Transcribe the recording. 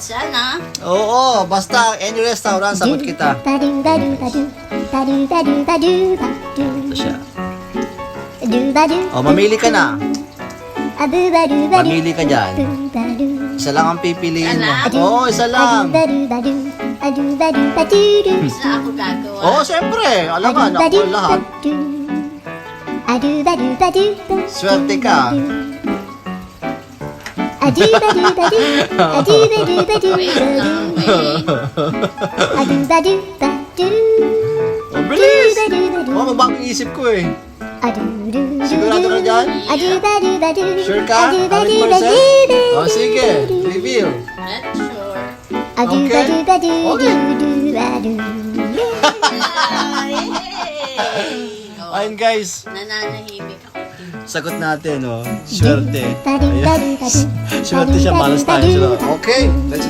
Sana. Oo, basta any restaurant, sagot kita. Ito siya. O, mamili ka na. Mamili ka dyan. Isa lang ang pipiliin mo. Oo, isa lang. Isa ako gagawa. Oo, siyempre. Alam nga, ako lahat. Swerte ka. Ang bilis. Oo, magbagong isip ko eh. Sigurado ka dyan? Sure ka? 100%? O, sige. Reveal. Not sure. Okay. Oh, Ayun guys, nananahimik ako. sagot natin, oh. Swerte. Ayan. Swerte siya, malas tayo. Okay, let's